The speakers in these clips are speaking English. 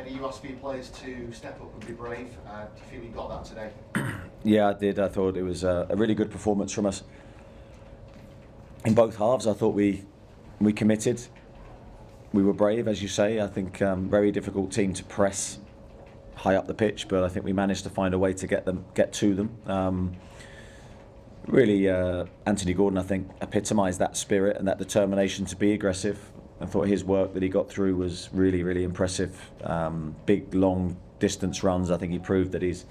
Kenny, you asked for your players to step up and be brave. Do you feel you got that today? Yeah, I did. I thought it was a really good performance from us. In both halves, I thought we committed. We were brave, as you say. I think very difficult team to press high up the pitch, but I think we managed to find a way to get to them. Really, Anthony Gordon, I think, epitomised that spirit and that determination to be aggressive. I thought his work that he got through was really, really impressive. Big, long distance runs. I think he proved that he's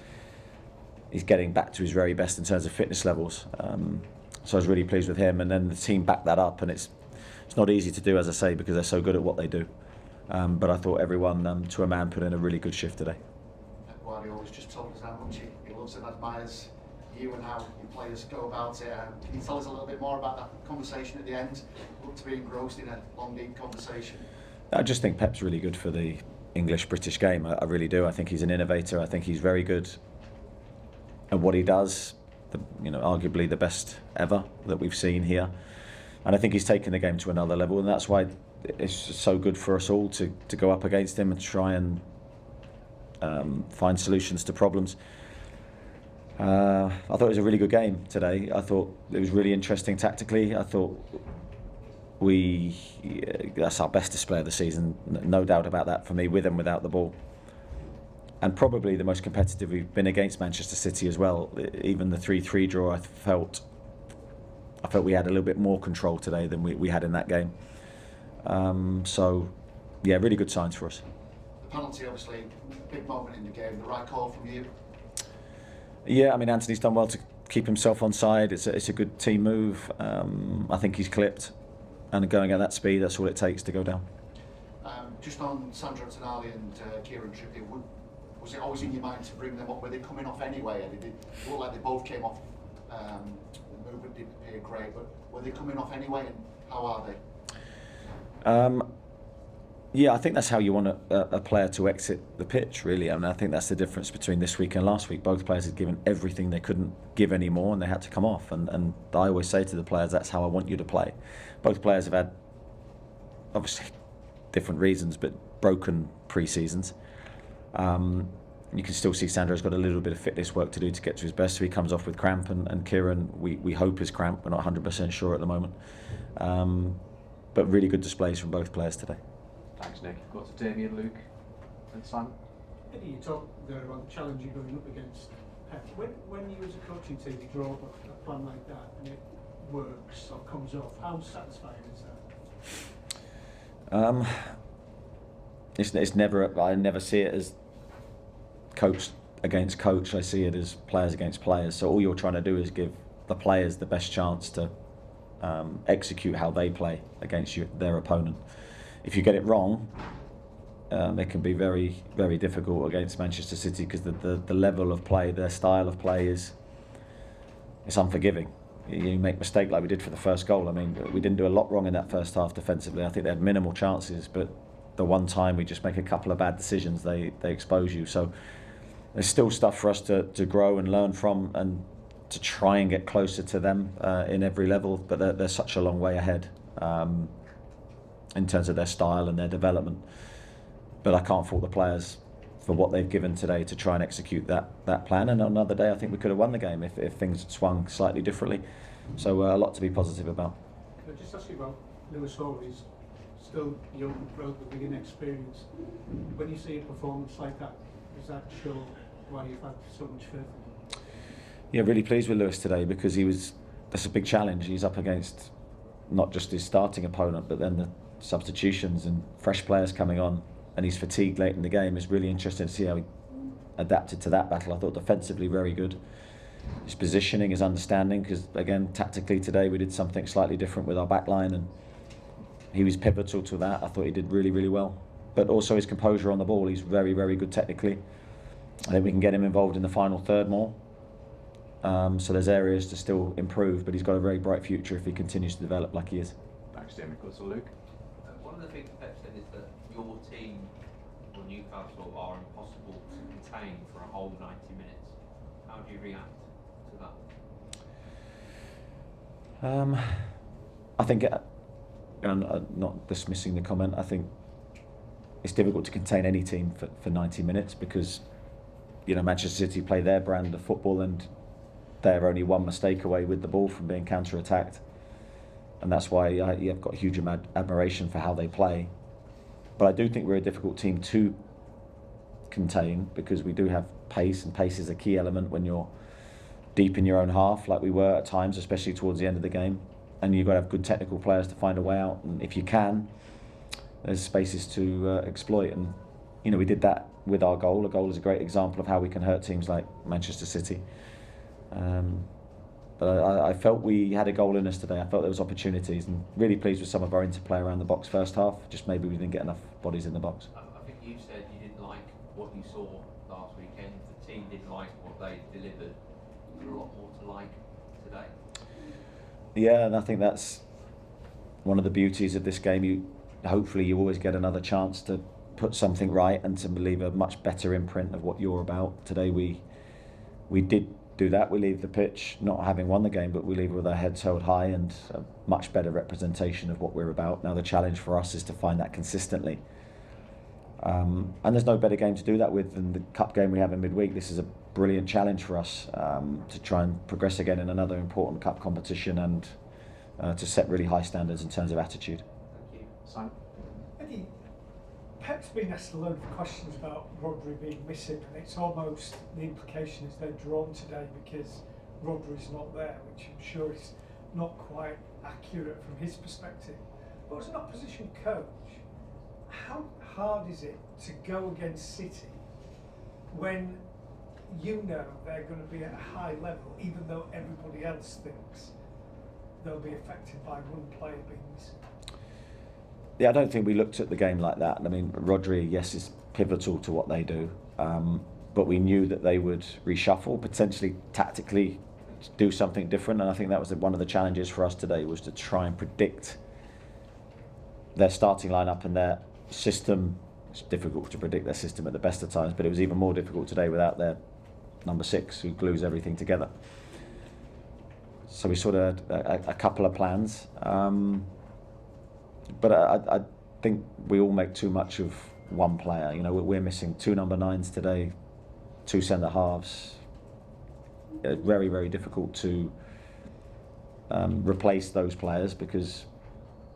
getting back to his very best in terms of fitness levels. So I was really pleased with him, and then the team backed that up, and it's not easy to do, as I say, because they're so good at what they do. But I thought everyone, to a man, put in a really good shift today. Well, he always just told us how much he loves and admires you and how your players go about it. Can you tell us a little bit more about that conversation at the end? Looked to be engrossed in a long, deep conversation. I just think Pep's really good for the English-British game. I really do. I think he's an innovator. I think he's very good at what he does. Arguably the best ever that we've seen here. And I think he's taken the game to another level, and that's why it's so good for us all to go up against him and try and find solutions to problems. I thought it was a really good game today. I thought it was really interesting tactically. I thought that's our best display of the season, no doubt about that for me, with and without the ball. And probably the most competitive we've been against Manchester City as well. Even the 3-3 draw, I felt we had a little bit more control today than we had in that game. So, yeah, really good signs for us. The penalty, obviously, big moment in the game. The right call from you. Yeah, I mean, Anthony's done well to keep himself on side. It's a good team move. I think he's clipped, and going at that speed, that's all it takes to go down. Just on Sandro Tonali and Kieran Trippier, was it always in your mind to bring them up? Were they coming off anyway? And it looked like they both came off. The movement didn't appear great, but were they coming off anyway? And how are they? Yeah, I think that's how you want a player to exit the pitch, really. I mean, I think that's the difference between this week and last week. Both players had given everything they couldn't give anymore, and they had to come off. And I always say to the players, that's how I want you to play. Both players have had, obviously, different reasons, but broken pre-seasons. You can still see Sandro's got a little bit of fitness work to do to get to his best, so he comes off with cramp, and Kieran, we hope is cramp. We're not 100% sure at the moment. But really good displays from both players today. Thanks, Nick. Got to Damien, Luke and Simon. Eddie, you talked there about the challenge you're going up against Pep. When you as a coaching team draw up a plan like that and it works or comes off, how satisfying is that? It's never. I never see it as coach against coach. I see it as players against players. So all you're trying to do is give the players the best chance to execute how they play against their opponent. If you get it wrong, it can be very, very difficult against Manchester City, because the level of play, their style of play it's unforgiving. You make a mistake like we did for the first goal. I mean, we didn't do a lot wrong in that first half defensively. I think they had minimal chances, but the one time we just make a couple of bad decisions, they expose you. So there's still stuff for us to grow and learn from, and to try and get closer to them in every level, but they're such a long way ahead in terms of their style and their development. But I can't fault the players for what they've given today to try and execute that plan. And on another day, I think we could have won the game if things had swung slightly differently. So a lot to be positive about. Can I just ask you about Lewis Howe? He's still young, relatively inexperienced. When you see a performance like that, does that show why you've had so much faith in him? Yeah, really pleased with Lewis today, because that's a big challenge. He's up against not just his starting opponent, but then the substitutions and fresh players coming on, and he's fatigued late in the game. It's really interesting to see how he adapted to that battle. I thought defensively very good. His positioning, his understanding, because again, tactically today we did something slightly different with our back line, and he was pivotal to that. I thought he did really, really well. But also his composure on the ball. He's very, very good technically. I think we can get him involved in the final third more. So there's areas to still improve, but he's got a very bright future if he continues to develop like he is. Thanks, Damien. Got to Luke. One of the things Pep said is that your team, or Newcastle, are impossible to contain for a whole 90 minutes. How do you react to that? I think, and not dismissing the comment, I think it's difficult to contain any team for 90 minutes because, you know, Manchester City play their brand of football and they're only one mistake away with the ball from being counter-attacked. And that's why I've got a huge admiration for how they play. But I do think we're a difficult team to contain because we do have pace, and pace is a key element when you're deep in your own half, like we were at times, especially towards the end of the game. And you've got to have good technical players to find a way out. And if you can, there's spaces to exploit. And, you know, we did that with our goal. A goal is a great example of how we can hurt teams like Manchester City. But I felt we had a goal in us today. I felt there was opportunities, and really pleased with some of our interplay around the box first half. Just maybe we didn't get enough bodies in the box. I think you said you didn't like what you saw last weekend. The team didn't like what they delivered. Was there a lot more to like today? Yeah, and I think that's one of the beauties of this game. Hopefully you always get another chance to put something right and to leave a much better imprint of what you're about. Today we did do that. We leave the pitch not having won the game, but we leave with our heads held high and a much better representation of what we're about. Now the challenge for us is to find that consistently. And there's no better game to do that with than the cup game we have in midweek. This is a brilliant challenge for us to try and progress again in another important cup competition and to set really high standards in terms of attitude. Thank you. Simon? Eddie, Pep's been asked a load of questions about Rodri being missing, and it's almost the implication is they're drawn today because Rodri's not there, which I'm sure is not quite accurate from his perspective. But as an opposition coach, how hard is it to go against City when you know they're going to be at a high level, even though everybody else thinks they'll be affected by one player being missing? Yeah, I don't think we looked at the game like that. I mean, Rodri, yes, is pivotal to what they do, but we knew that they would reshuffle, potentially tactically do something different, and I think that was one of the challenges for us today, was to try and predict their starting lineup and their system. It's difficult to predict their system at the best of times, but it was even more difficult today without their number 6, who glues everything together. So we sort of had a couple of plans. But I think we all make too much of one player. You know, we're missing 2 number 9s today, 2 centre halves. Very, very difficult to replace those players because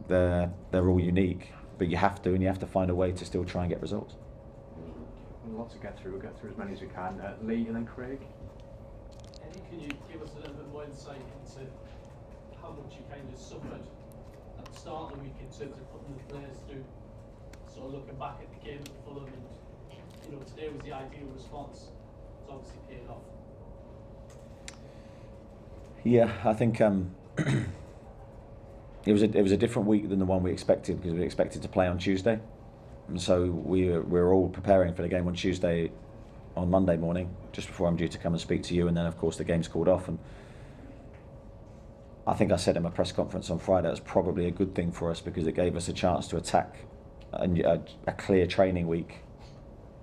they're all unique. But you have to, and you have to find a way to still try and get results. A lot to get through. We'll get through as many as we can. Lee and then Craig. Eddie, can you give us a little bit more insight into how much you kind of suffered at the start of the week in terms of putting the players through, sort of looking back at the game at Fulham, and you know, today was the ideal response. It's obviously paid off. Yeah, I think it was a different week than the one we expected, because we expected to play on Tuesday, and so we were all preparing for the game on Tuesday, on Monday morning, just before I'm due to come and speak to you, and then of course the game's called off. And I think I said in my press conference on Friday, it was probably a good thing for us because it gave us a chance to attack a clear training week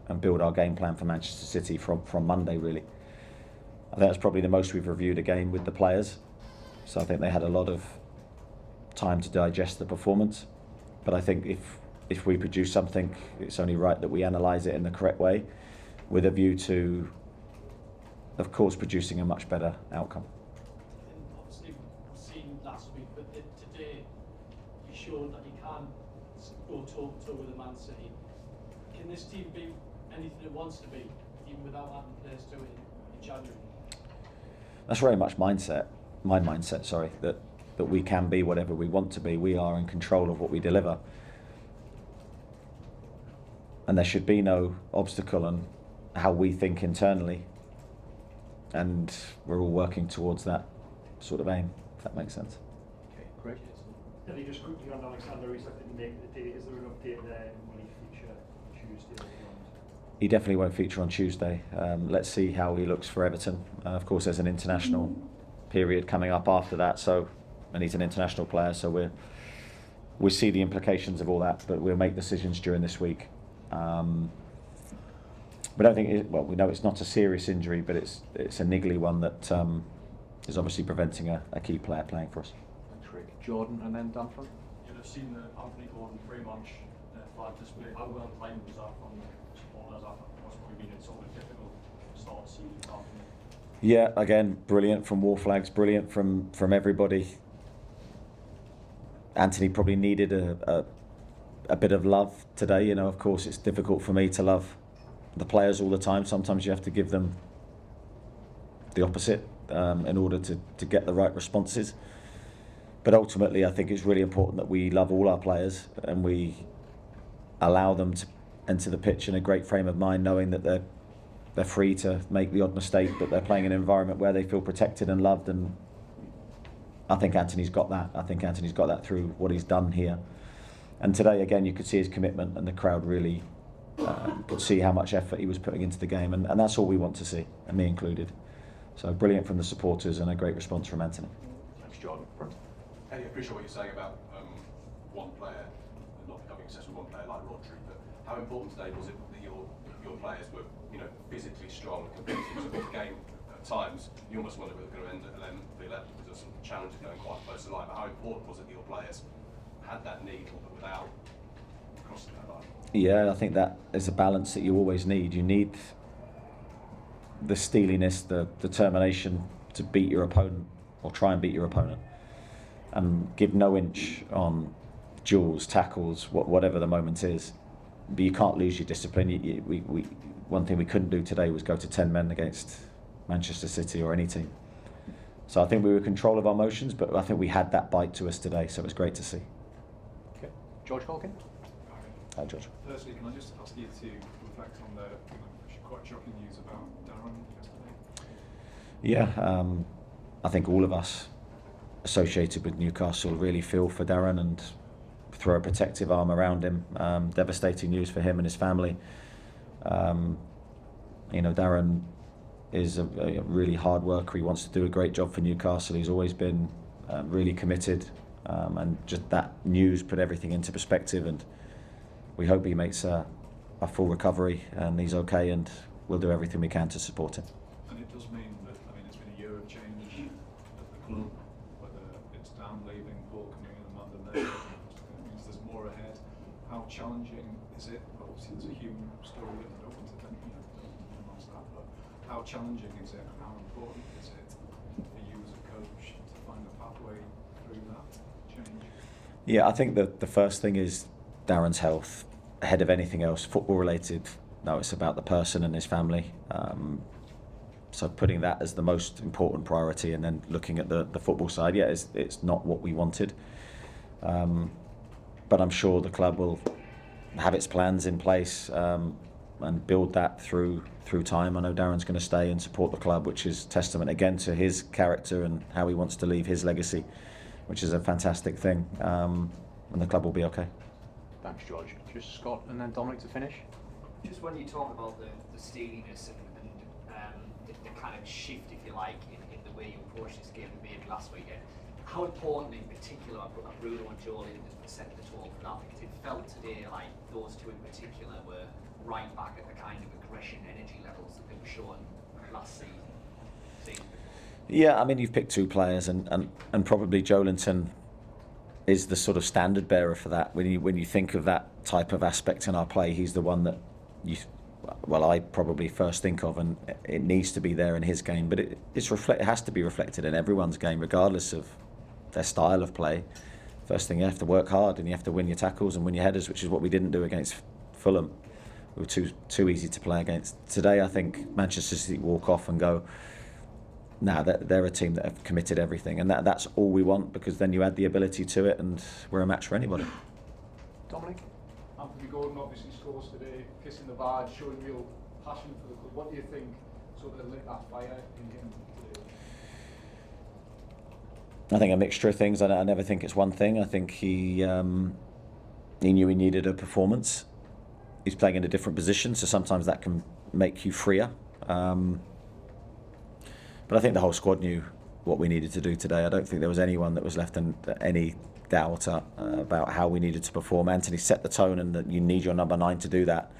and build our game plan for Manchester City from Monday, really. I think that's probably the most we've reviewed a game with the players, so I think they had a lot of time to digest the performance. But I think if we produce something, it's only right that we analyse it in the correct way, with a view to, of course, producing a much better outcome. And obviously we've seen last week, but today you showed that you can go toe-to-toe with the Man City. Can this team be anything it wants to be, even without having players to it in January? That's very much my mindset, that we can be whatever we want to be. We are in control of what we deliver. And there should be no obstacle on how we think internally. And we're all working towards that sort of aim, if that makes sense. Okay, great. Eddie, just quickly on Alexander Isak didn't make the day. Is there an update there, and will he feature Tuesday or beyond? He definitely won't feature on Tuesday. Let's see how he looks for Everton. Of course, there's an international period coming up after that, and he's an international player, so we see the implications of all that, but we'll make decisions during this week. We don't think we know it's not a serious injury, but it's a niggly one that is obviously preventing a key player playing for us. Jordan and then Dan front. You'll have seen that Anthony Gordon pretty much flag display. How well timed was that from the supporters? That must have been a sort of difficult start to season. Yeah, again, brilliant from War Flags, brilliant from everybody. Anthony probably needed a bit of love today. You know, of course, it's difficult for me to love the players all the time. Sometimes you have to give them the opposite in order to get the right responses. But ultimately, I think it's really important that we love all our players and we allow them to enter the pitch in a great frame of mind, knowing that they're free to make the odd mistake, but they're playing in an environment where they feel protected and loved. And I think Anthony's got that. I think Anthony's got that through what he's done here. And today, again, you could see his commitment, and the crowd really could see how much effort he was putting into the game. And that's all we want to see, and me included. So brilliant from the supporters and a great response from Anthony. Thanks, Jordan. Eddie, I appreciate what you're saying about one player and not becoming obsessed with one player like Rodri, but how important today was it that your players were, you know, physically strong and competitive? So the game at times you almost wonder whether they're going to end at 11 v 11 because there's some challenges going quite close to the line. But how important was it that your players had that need without crossing that line? Yeah, I think that is a balance that you always need. You need the steeliness, the determination to beat your opponent or try and beat your opponent, and give no inch on duels, tackles, whatever the moment is. But you can't lose your discipline. One thing we couldn't do today was go to 10 men against Manchester City or any team. So I think we were in control of our emotions, but I think we had that bite to us today, so it was great to see. Okay, George Holkin. Hi, George. Firstly, can I just ask you to reflect on the quite shocking news about Darren yesterday? Yeah, I think all of us associated with Newcastle really feel for Darren and throw a protective arm around him. Devastating news for him and his family. You know, Darren is a really hard worker. He wants to do a great job for Newcastle. He's always been really committed, and just that news put everything into perspective, and we hope he makes a full recovery and he's okay, and we'll do everything we can to support him. And it does mean that, I mean, it's been a year of change at the club, whether it's Dan leaving, Paul coming in, Amanda there, it means there's more ahead. How challenging is it? Obviously there's a human story that I don't want to minimize that, but how challenging is it and how important is it for you as a coach to find a pathway through that change? Yeah, I think that the first thing is Darren's health ahead of anything else, football related. No, it's about the person and his family. So putting that as the most important priority, and then looking at the football side. Yeah, it's not what we wanted, but I'm sure the club will have its plans in place and build that through time. I know Darren's going to stay and support the club, which is testament again to his character and how he wants to leave his legacy, which is a fantastic thing. And the club will be okay. Thanks, George. Just Scott and then Dominic to finish. Just when you talk about the steeliness and the kind of shift, if you like, in the way you approach this game maybe last weekend, how important in particular are Bruno and Joel in setting the tone for that? Because it felt today like those two in particular were right back at the kind of aggression, energy levels that they were showing last season. Yeah, I mean, you've picked two players, and probably Joelinton is the sort of standard bearer for that. When you think of that type of aspect in our play, he's the one that I probably first think of, and it needs to be there in his game. But it has to be reflected in everyone's game, regardless of their style of play. First thing, you have to work hard and you have to win your tackles and win your headers, which is what we didn't do against Fulham. We were too easy to play against. Today, I think Manchester City walk off and go, nah, they're a team that have committed everything, and that's all we want, because then you add the ability to it and we're a match for anybody. Dominic? Anthony Gordon obviously scores today, kissing the badge, showing real passion for the club. What do you think sort of lit that fire in him today? I think a mixture of things. I never think it's one thing. I think he knew he needed a performance. He's playing in a different position, so sometimes that can make you freer. But I think the whole squad knew what we needed to do today. I don't think there was anyone that was left in any doubt about how we needed to perform. Anthony set the tone, and that you need your number 9 to do that,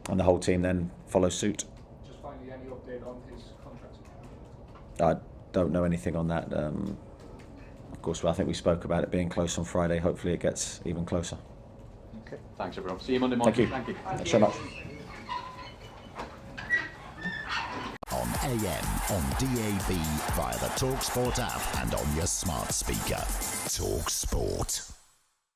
and the whole team then follows suit. Just finally, any update on his contract? I don't know anything on that. Of course, I think we spoke about it being close on Friday. Hopefully it gets even closer. Okay, thanks everyone. See you Monday morning. Thank you. Thank you. Thanks so much. On AM, on DAB, via the talkSPORT app and on your smart speaker. talkSPORT.